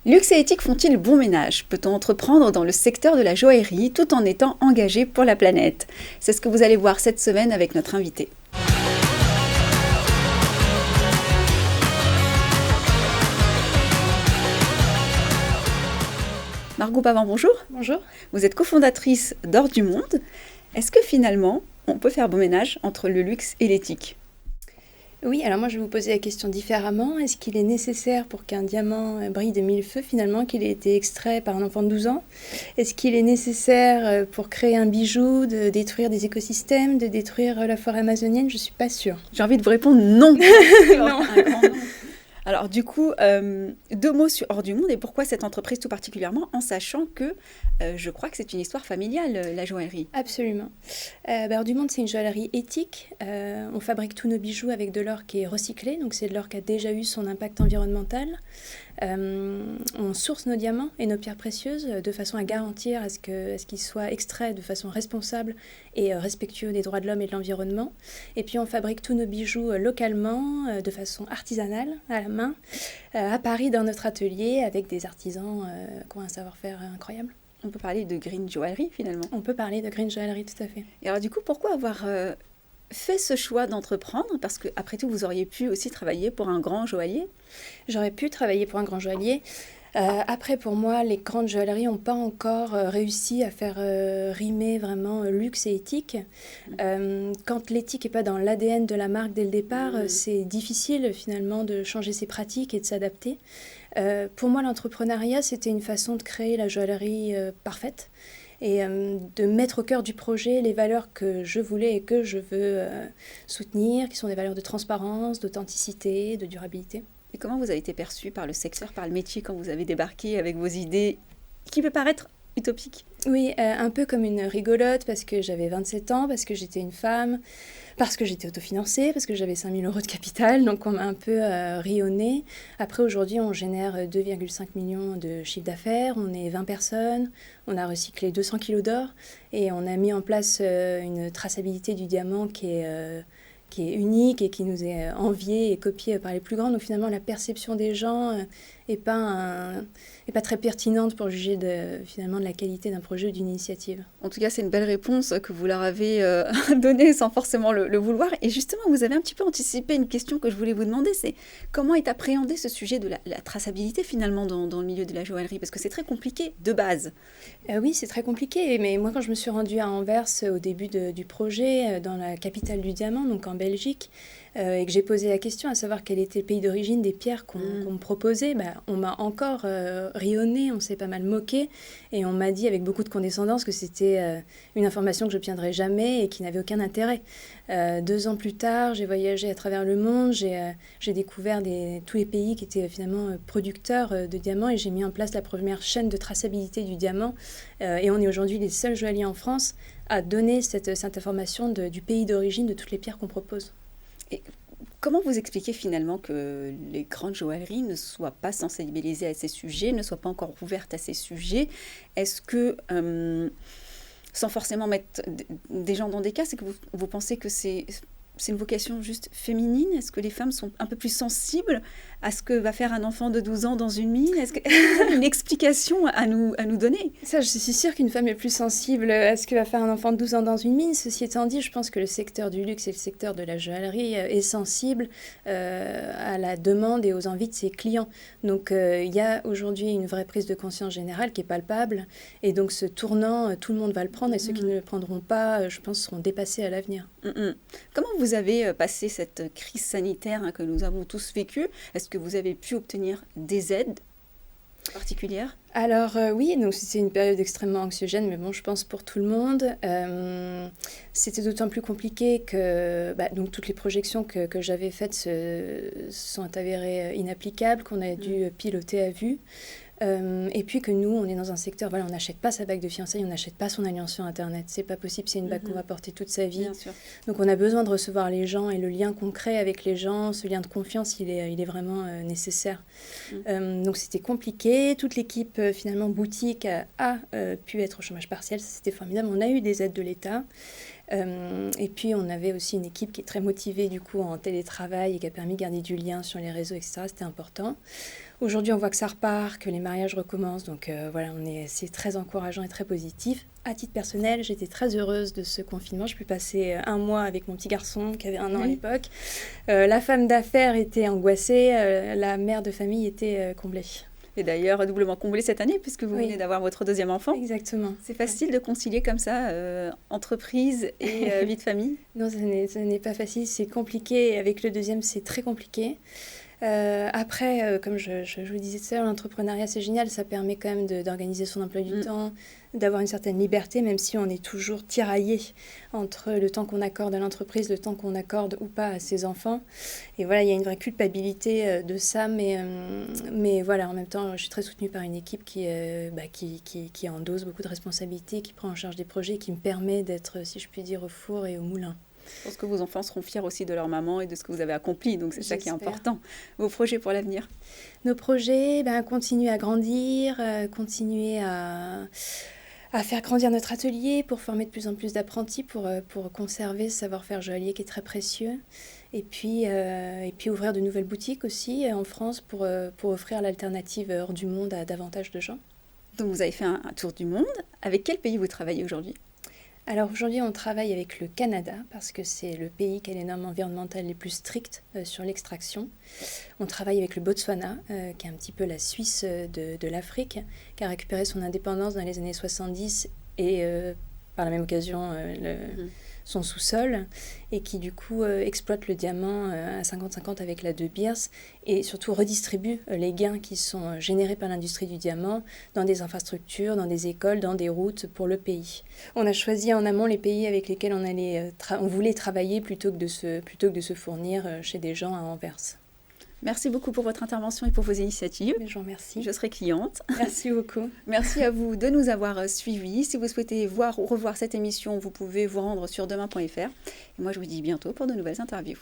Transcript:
Luxe et éthique font-ils bon ménage? Peut-on entreprendre dans le secteur de la joaillerie tout en étant engagé pour la planète? C'est ce que vous allez voir cette semaine avec notre invité. Margot Pavant, bonjour. Bonjour. Vous êtes cofondatrice d'Or du Monde. Est-ce que finalement, on peut faire bon ménage entre le luxe et l'éthique? Oui, alors moi je vais vous poser la question différemment. Est-ce qu'il est nécessaire pour qu'un diamant brille de mille feux finalement qu'il ait été extrait par un enfant de 12 ans? Est-ce qu'il est nécessaire pour créer un bijou de détruire des écosystèmes, de détruire la forêt amazonienne? Je ne suis pas sûre. J'ai envie de vous répondre non. Non. Un grand non. Alors du coup, deux mots sur Hors du Monde et pourquoi cette entreprise tout particulièrement, en sachant que je crois que c'est une histoire familiale, la joaillerie. Absolument. Hors du Monde, c'est une joaillerie éthique. On fabrique tous nos bijoux avec de l'or qui est recyclé, donc c'est de l'or qui a déjà eu son impact environnemental. On source nos diamants et nos pierres précieuses de façon à garantir à ce qu'ils soient extraits de façon responsable et respectueux des droits de l'homme et de l'environnement. Et puis on fabrique tous nos bijoux localement, de façon artisanale, à la main, à Paris dans notre atelier avec des artisans qui ont un savoir-faire incroyable. On peut parler de green joaillerie finalement. On peut parler de green joaillerie, tout à fait. Et alors du coup, pourquoi avoir fait ce choix d'entreprendre? Parce qu'après tout, vous auriez pu aussi travailler pour un grand joaillier. J'aurais pu travailler pour un grand joaillier. Après, pour moi, les grandes joailleries n'ont pas encore réussi à faire rimer vraiment luxe et éthique. Quand l'éthique n'est pas dans l'ADN de la marque dès le départ, c'est difficile finalement de changer ses pratiques et de s'adapter. Pour moi, l'entrepreneuriat, c'était une façon de créer la joaillerie parfaite et de mettre au cœur du projet les valeurs que je voulais et que je veux soutenir, qui sont des valeurs de transparence, d'authenticité, de durabilité. Et comment vous avez été perçue par le secteur, par le métier, quand vous avez débarqué avec vos idées qui peut paraître utopiques? Oui, un peu comme une rigolote parce que j'avais 27 ans, parce que j'étais une femme, parce que j'étais autofinancée, parce que j'avais 5 000 € de capital, donc on m'a un peu rayonnée. Après, aujourd'hui, on génère 2,5 millions de chiffre d'affaires, on est 20 personnes, on a recyclé 200 kilos d'or et on a mis en place une traçabilité du diamant qui est unique et qui nous est enviée et copiée par les plus grands. Donc finalement, la perception des gens n'est pas très pertinente pour juger finalement de la qualité d'un projet ou d'une initiative. En tout cas, c'est une belle réponse que vous leur avez donnée sans forcément le vouloir. Et justement, vous avez un petit peu anticipé une question que je voulais vous demander, c'est comment est appréhendé ce sujet de la traçabilité finalement dans le milieu de la joaillerie? Parce que c'est très compliqué de base. Oui, c'est très compliqué. Mais moi, quand je me suis rendue à Anvers au début du projet, dans la capitale du diamant, donc en Belgique, et que j'ai posé la question à savoir quel était le pays d'origine des pierres qu'on me proposait, on m'a encore rayonné, on s'est pas mal moqué et on m'a dit avec beaucoup de condescendance que c'était une information que je n'obtiendrais jamais et qui n'avait aucun intérêt. 2 ans plus tard, j'ai voyagé à travers le monde, j'ai découvert tous les pays qui étaient finalement producteurs de diamants et j'ai mis en place la première chaîne de traçabilité du diamant et on est aujourd'hui les seuls joailliers en France à donner cette information du pays d'origine de toutes les pierres qu'on propose. Et comment vous expliquez finalement que les grandes joailleries ne soient pas sensibilisées à ces sujets, ne soient pas encore ouvertes à ces sujets? Est-ce que, sans forcément mettre des gens dans des cas, c'est que vous pensez que c'est une vocation juste féminine? Est-ce que les femmes sont un peu plus sensibles à ce que va faire un enfant de 12 ans dans une mine? Est-ce que vous avez une explication à nous donner? Ça, je suis sûre qu'une femme est plus sensible à ce que va faire un enfant de 12 ans dans une mine. Ceci étant dit, je pense que le secteur du luxe et le secteur de la joaillerie est sensible à la demande et aux envies de ses clients. Donc, il y a aujourd'hui une vraie prise de conscience générale qui est palpable. Et donc, ce tournant, tout le monde va le prendre. Et ceux qui ne le prendront pas, je pense, seront dépassés à l'avenir. Comment vous avez passé cette crise sanitaire que nous avons tous vécue? Est-ce que vous avez pu obtenir des aides particulières? Alors oui, donc c'était une période extrêmement anxiogène, mais bon, je pense pour tout le monde. C'était d'autant plus compliqué que donc toutes les projections que j'avais faites se sont avérées inapplicables, qu'on a dû piloter à vue. Et puis que nous, on est dans un secteur, voilà, on n'achète pas sa bague de fiançailles, on n'achète pas son alliance sur Internet. C'est pas possible, c'est une bague qu'on va porter toute sa vie. Bien sûr. Donc on a besoin de recevoir les gens et le lien concret avec les gens, ce lien de confiance, il est vraiment nécessaire. Donc c'était compliqué. Toute l'équipe, finalement, boutique a pu être au chômage partiel. Ça, c'était formidable. On a eu des aides de l'État. Et puis, on avait aussi une équipe qui est très motivée, du coup, en télétravail et qui a permis de garder du lien sur les réseaux, etc. C'était important. Aujourd'hui, on voit que ça repart, que les mariages recommencent. Donc, voilà, c'est très encourageant et très positif. À titre personnel, j'étais très heureuse de ce confinement. J'ai pu passer un mois avec mon petit garçon qui avait 1 an à l'époque. La femme d'affaires était angoissée. La mère de famille était comblée. Et d'ailleurs, doublement comblé cette année, puisque vous venez d'avoir votre deuxième enfant. Exactement. C'est facile de concilier comme ça entreprise et vie de famille? Non, ce n'est pas facile, c'est compliqué. Avec le deuxième, c'est très compliqué. Après, comme je vous disais tout à l'heure, l'entrepreneuriat, c'est génial. Ça permet quand même d'organiser son emploi du temps, d'avoir une certaine liberté, même si on est toujours tiraillé entre le temps qu'on accorde à l'entreprise, le temps qu'on accorde ou pas à ses enfants. Et voilà, il y a une vraie culpabilité de ça, mais voilà, en même temps, je suis très soutenue par une équipe qui endosse beaucoup de responsabilités, qui prend en charge des projets, qui me permet d'être, si je puis dire, au four et au moulin. Je pense que vos enfants seront fiers aussi de leur maman et de ce que vous avez accompli, donc c'est ça qui est important. Vos projets pour l'avenir? Nos projets, continuer à grandir, continuer à faire grandir notre atelier pour former de plus en plus d'apprentis, pour conserver ce savoir-faire joaillier qui est très précieux. Et puis ouvrir de nouvelles boutiques aussi en France pour offrir l'alternative hors du monde à davantage de gens. Donc vous avez fait un tour du monde. Avec quel pays vous travaillez aujourd'hui? Alors aujourd'hui, on travaille avec le Canada parce que c'est le pays qui a les normes environnementales les plus strictes sur l'extraction. On travaille avec le Botswana, qui est un petit peu la Suisse de l'Afrique, qui a récupéré son indépendance dans les années 70 et par la même occasion son sous-sol, et qui du coup exploite le diamant à 50-50 avec la De Beers et surtout redistribue les gains qui sont générés par l'industrie du diamant dans des infrastructures, dans des écoles, dans des routes pour le pays. On a choisi en amont les pays avec lesquels on voulait travailler plutôt que de se fournir chez des gens à Anvers. Merci beaucoup pour votre intervention et pour vos initiatives. Je vous remercie. Je serai cliente. Merci beaucoup. Merci à vous de nous avoir suivis. Si vous souhaitez voir ou revoir cette émission, vous pouvez vous rendre sur demain.fr. Et moi, je vous dis bientôt pour de nouvelles interviews.